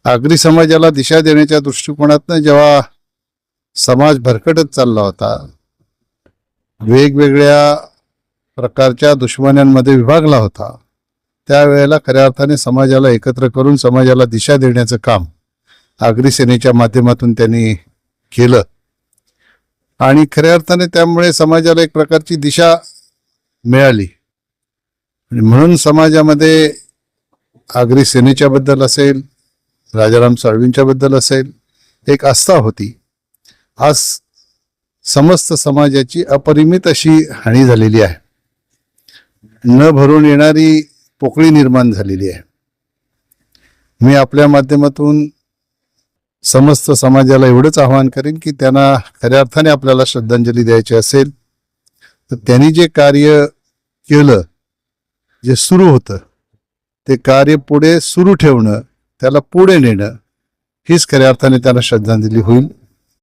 आगरी समाजाला दिशा देण्याच्या दृष्टिकोनातनं जेव्हा समाज भरकटत चालला होता, वेगवेगळ्या प्रकारच्या दुश्मन्यांमध्ये विभागला होता, त्यावेळेला खऱ्या अर्थाने समाजाला एकत्र करून समाजाला दिशा देण्याचं काम आगरी सेनेच्या माध्यमातून त्यांनी केलं. आणि खऱ्या अर्थाने त्यामुळे समाजाला एक प्रकारची दिशा मिळाली. आणि म्हणून समाजामध्ये आगरी सेनेच्या बद्दल असेल, राजाराम साळवींच्या बद्दल असेल, एक आस्था होती. आज समस्त समाजाची अपरिमित अशी हानी झालेली आहे. न भरून येणारी पोकळी निर्माण झालेली आहे. मी आपल्या माध्यमातून समस्त समाजाला एवढंच आवाहन करेन की त्यांना खऱ्या अर्थाने आपल्याला श्रद्धांजली द्यायची असेल तर त्यांनी जे कार्य केलं, जे सुरू होतं, ते कार्य पुढे सुरू ठेवणं, त्याला पुढे नेणं, हीच खऱ्या अर्थाने त्यांना श्रद्धांजली होईल.